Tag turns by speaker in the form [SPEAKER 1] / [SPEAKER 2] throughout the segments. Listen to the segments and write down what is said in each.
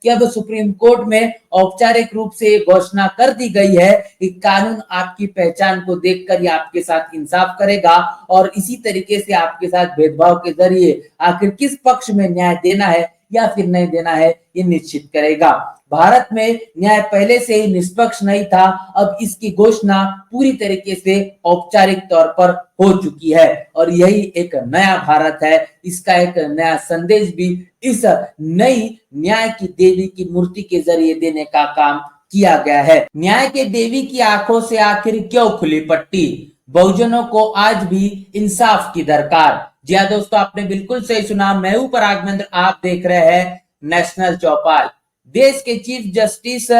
[SPEAKER 1] कि अब supreme court में औपचारिक रूप से घोषणा कर दी गई है कि कानून आपकी पहचान को देखकर ही आपके साथ इंसाफ करेगा और इसी तरीके से आपके साथ भेदभाव के जरिए आखिर किस पक्ष में न्याय देना है या फिर नहीं देना है ये निश्चित करेगा। भारत में न्याय पहले से ही निष्पक्ष नहीं था, अब इसकी घोषणा पूरी तरीके से औपचारिक तौर पर हो चुकी है और यही एक नया भारत है। इसका एक नया संदेश भी इस नई न्याय की देवी की मूर्ति के जरिए देने का काम किया गया है। न्याय के देवी की आंखों से आखिर क्यों खुली पट्टी? बहुजनों को आज भी इंसाफ की दरकार। जी हाँ दोस्तों, आपने बिल्कुल सही सुना। मैं हूं पराग महेंद्र, आप देख रहे हैं नेशनल चौपाल। देश के चीफ जस्टिस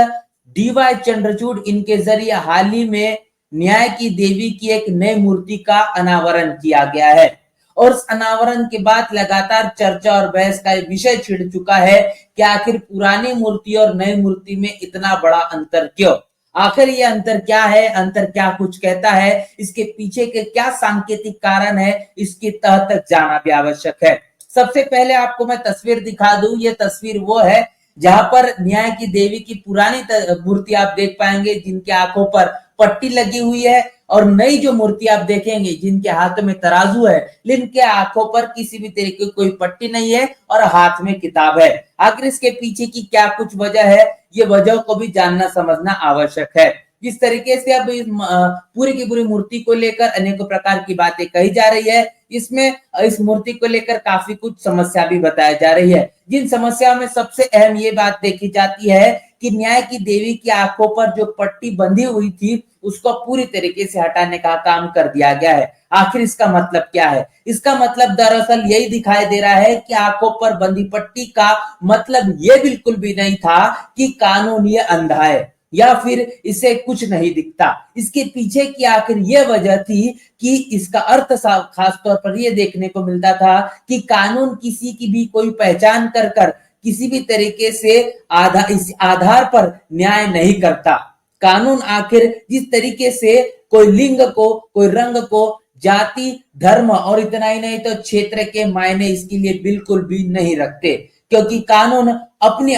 [SPEAKER 1] डीवाई चंद्रचूड़ इनके जरिए हाल ही में न्याय की देवी की एक नई मूर्ति का अनावरण किया गया है और इस अनावरण के बाद लगातार चर्चा और बहस का विषय छिड़ चुका है कि आखिर पुरानी मूर्ति और नई मूर्ति में इतना बड़ा अंतर क्यों? आखिर ये अंतर क्या है? अंतर क्या कुछ कहता है? इसके पीछे के क्या सांकेतिक कारण है? इसकी तह तक जाना भी आवश्यक है। सबसे पहले आपको मैं तस्वीर दिखा दूं। ये तस्वीर वो है जहां पर न्याय की देवी की पुरानी मूर्ति आप देख पाएंगे जिनके आंखों पर पट्टी लगी हुई है और नई जो मूर्ति आप देखेंगे जिनके हाथ में तराजू है, जिनके आंखों पर किसी भी तरीके की कोई पट्टी नहीं है और हाथ में किताब है। आखिर इसके पीछे की क्या कुछ वजह है, ये वजह को भी जानना समझना आवश्यक है। जिस तरीके से अब इस पूरी की पूरी मूर्ति को लेकर अनेकों प्रकार की बातें कही जा रही है, इसमें इस मूर्ति को लेकर काफी कुछ समस्या भी बताई जा रही है। जिन समस्याओं में सबसे अहम ये बात देखी जाती है कि न्याय की देवी की आंखों पर जो पट्टी बंधी हुई थी उसको पूरी तरीके से हटाने का काम कर दिया गया है। आखिर इसका मतलब क्या है? इसका मतलब दरअसल यही दिखाई दे रहा है कि आंखों पर बंधी पट्टी का मतलब ये बिल्कुल भी नहीं था कि कानून ये अंधा है या फिर इसे कुछ नहीं दिखता। इसके पीछे की आखिर ये वजह थी कि इसका अर्थ खास तौर पर ये देखने को मिलता था कि कानून किसी की भी कोई पहचान कर किसी भी तरीके से इस आधार पर न्याय नहीं करता। कानून आखिर जिस तरीके से कोई लिंग को, कोई रंग को, जाति, धर्म और इतना ही नहीं तो क्षेत्र के मायने इसके लिए बिल्कुल भी नहीं रखते, क्योंकि कानून अपनी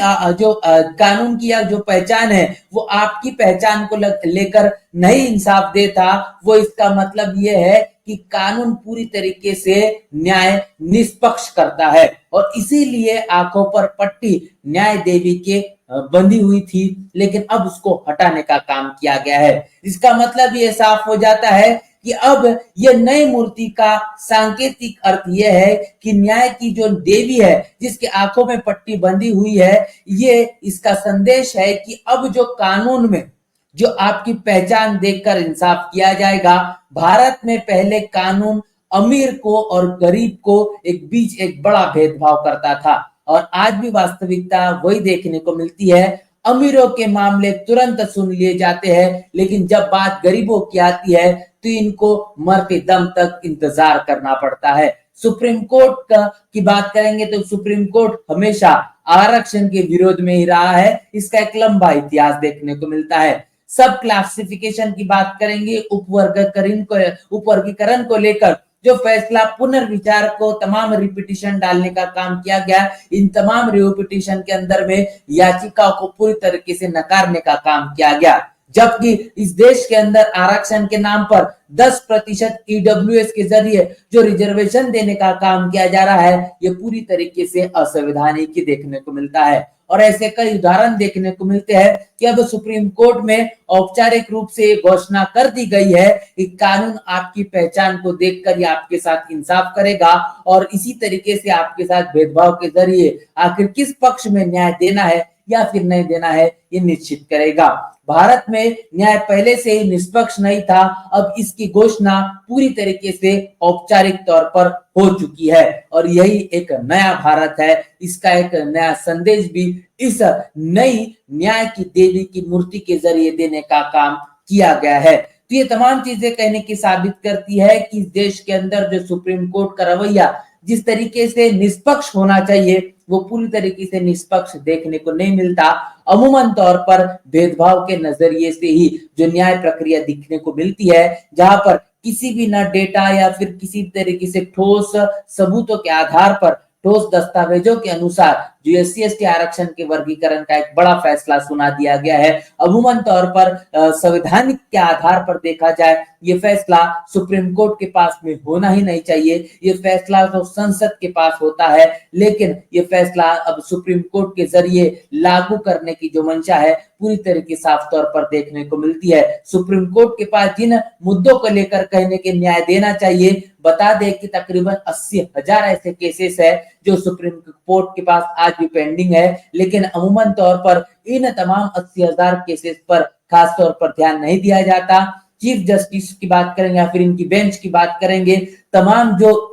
[SPEAKER 1] कानून की जो पहचान है वो आपकी पहचान को लेकर नहीं इंसाफ देता। वो इसका मतलब ये है कि कानून पूरी तरीके से न्याय निष्पक्ष करता है और इसीलिए आंखों पर पट्टी न्याय देवी के बंधी हुई थी, लेकिन अब उसको हटाने का काम किया गया है। इसका मतलब ये साफ हो जाता है कि अब ये नई मूर्ति का सांकेतिक अर्थ यह है कि न्याय की जो देवी है जिसके आंखों में पट्टी बंधी हुई है, ये इसका संदेश है कि अब जो कानून में जो आपकी पहचान देखकर इंसाफ किया जाएगा। भारत में पहले कानून अमीर को और गरीब को बीच एक बड़ा भेदभाव करता था और आज भी वास्तविकता वही देखने को मिलती है। अमीरों के मामले तुरंत सुन लिए जाते हैं, लेकिन जब बात गरीबों की आती है तो इनको मरते दम तक इंतजार करना पड़ता है। सुप्रीम कोर्ट की बात करेंगे तो सुप्रीम कोर्ट हमेशा आरक्षण के विरोध में ही रहा है। इसका एक लंबा इतिहास देखने को मिलता है। सब क्लासिफिकेशन की बात करेंगे, उपवर्गीकरण को लेकर जो फैसला पुनर्विचार को तमाम रिपीटिशन डालने का काम किया गया, इन तमाम रिपीटिशन के अंदर में याचिकाओं को पूरी तरीके से नकारने का काम किया गया। जबकि इस देश के अंदर आरक्षण के नाम पर 10% ईडब्ल्यूएस के जरिए जो रिजर्वेशन देने का काम किया जा रहा है, ये पूरी तरीके से असंवैधानिक देखने को मिलता है और ऐसे कई उदाहरण देखने को मिलते हैं कि अब सुप्रीम कोर्ट में औपचारिक रूप से घोषणा कर दी गई है कि कानून आपकी पहचान को देखकर ही आपके साथ इंसाफ करेगा और इसी तरीके से आपके साथ भेदभाव के जरिए आखिर किस पक्ष में न्याय देना है या फिर नहीं देना है ये निश्चित करेगा। भारत में न्याय पहले से ही निष्पक्ष नहीं था, अब इसकी घोषणा पूरी तरीके से औपचारिक तौर पर हो चुकी है और यही एक नया भारत है। इसका एक नया संदेश भी इस नई न्याय की देवी की मूर्ति के जरिए देने का काम किया गया है। तो ये तमाम चीजें कहने की साबित करती है कि इस देश के अंदर जो सुप्रीम कोर्ट का रवैया जिस तरीके से निष्पक्ष होना चाहिए वो पूरी तरीके से निष्पक्ष देखने को नहीं मिलता। अमूमन तौर पर भेदभाव के नजरिए से ही जो न्याय प्रक्रिया दिखने को मिलती है, जहां पर किसी भी न डेटा या फिर किसी तरीके से ठोस सबूतों के आधार पर ठोस दस्तावेजों के अनुसार जो SC/ST आरक्षण के वर्गीकरण का एक बड़ा फैसला सुना दिया गया है। अमूमन तौर पर संवैधानिक के आधार पर देखा जाए, ये फैसला सुप्रीम कोर्ट के पास में होना ही नहीं चाहिए। ये फैसला तो संसद के पास होता है, लेकिन ये फैसला अब सुप्रीम कोर्ट के जरिए लागू करने की जो मंशा है पूरी तरीके साफ तौर पर देखने को मिलती है। सुप्रीम कोर्ट के पास जिन मुद्दों को लेकर कहने के न्याय देना चाहिए, बता दें कि तकरीबन 80,000 ऐसे केसेस है जो सुप्रीम कोर्ट के पास आज भी पेंडिंग है, लेकिन अमूमन तौर पर इन तमाम 80,000 केसेस पर खास तौर पर ध्यान नहीं दिया जाता। चीफ जस्टिस की बात करेंगे या फिर इनकी बेंच की बात करेंगे, तमाम जो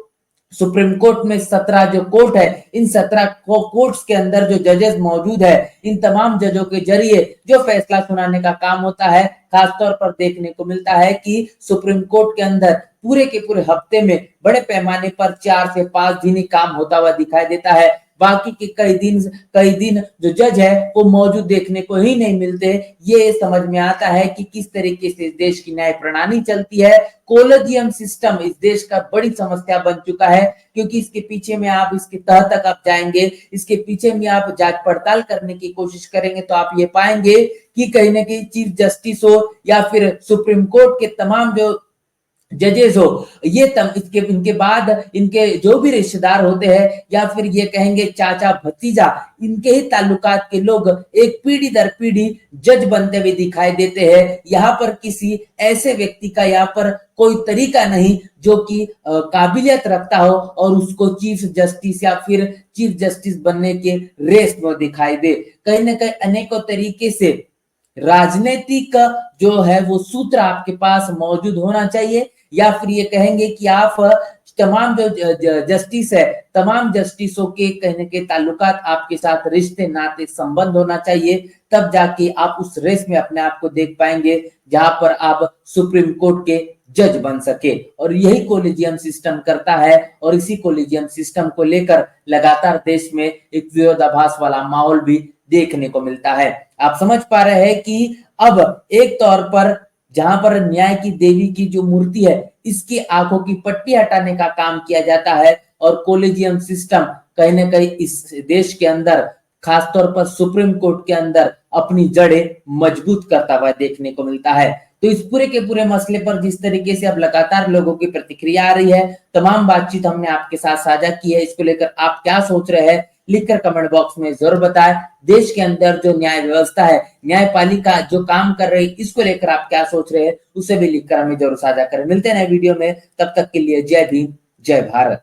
[SPEAKER 1] सुप्रीम कोर्ट में 17 जो कोर्ट है, इन 17 कोर्ट्स के अंदर जो जजेस मौजूद है, इन तमाम जजों के जरिए जो फैसला सुनाने का काम होता है, खासतौर पर देखने को मिलता है कि सुप्रीम कोर्ट के अंदर पूरे के पूरे हफ्ते में बड़े पैमाने पर 4 से 5 दिन ही काम होता हुआ दिखाई देता है। बाकी के कई दिन जो जज है वो मौजूद देखने को ही नहीं मिलते। ये समझ में आता है कि किस तरीके से इस देश की न्याय प्रणाली चलती है। कोलेजियम सिस्टम इस देश का बड़ी समस्या बन चुका है, क्योंकि इसके पीछे में आप इसके तह तक आप जाएंगे, इसके पीछे में आप जांच पड़ताल करने की कोशिश करेंगे तो आप ये पाएंगे कि कहीं ना कहीं चीफ जस्टिस हो या फिर सुप्रीम कोर्ट के तमाम जो जजेस हो, ये इनके बाद इनके जो भी रिश्तेदार होते हैं या फिर ये कहेंगे चाचा भतीजा, इनके ही ताल्लुकात के लोग एक पीढ़ी दर पीढ़ी जज बनते हुए दिखाई देते हैं। यहाँ पर किसी ऐसे व्यक्ति का यहाँ पर कोई तरीका नहीं जो कि काबिलियत रखता हो और उसको चीफ जस्टिस या फिर चीफ जस्टिस बनने के रेस में दिखाई दे। कहीं ना कहीं अनेकों तरीके से राजनीतिक जो है वो सूत्र आपके पास मौजूद होना चाहिए, या फिर ये कहेंगे कि आप तमाम जो जस्टिस है, तमाम जस्टिसों के कहने के ताल्लुकात आपके साथ रिश्ते नाते संबंध होना चाहिए, तब जाके आप उस रेस में अपने आप को देख पाएंगे जहां पर आप सुप्रीम कोर्ट के जज बन सके। और यही कोलेजियम सिस्टम करता है, और इसी कोलेजियम सिस्टम को लेकर लगातार देश में एक विरोधाभास वाला माहौल भी देखने को मिलता है। आप समझ पा रहे हैं कि अब एक तौर पर जहां पर न्याय की देवी की जो मूर्ति है, इसकी आंखों की पट्टी हटाने का काम किया जाता है, और कोलेजियम सिस्टम कहीं ना कहीं इस देश के अंदर खासतौर पर सुप्रीम कोर्ट के अंदर अपनी जड़ें मजबूत करता हुआ देखने को मिलता है। तो इस पूरे के पूरे मसले पर जिस तरीके से अब लगातार लोगों की प्रतिक्रिया आ रही है, तमाम बातचीत हमने आपके साथ साझा की है। इसको लेकर आप क्या सोच रहे हैं, लिखकर कमेंट बॉक्स में जरूर बताएं। देश के अंदर जो न्याय व्यवस्था है, न्यायपालिका जो काम कर रही है, इसको लेकर आप क्या सोच रहे हैं, उसे भी लिखकर हमें जरूर साझा करें। मिलते हैं नए वीडियो में, तब तक के लिए जय भीम, जय भारत।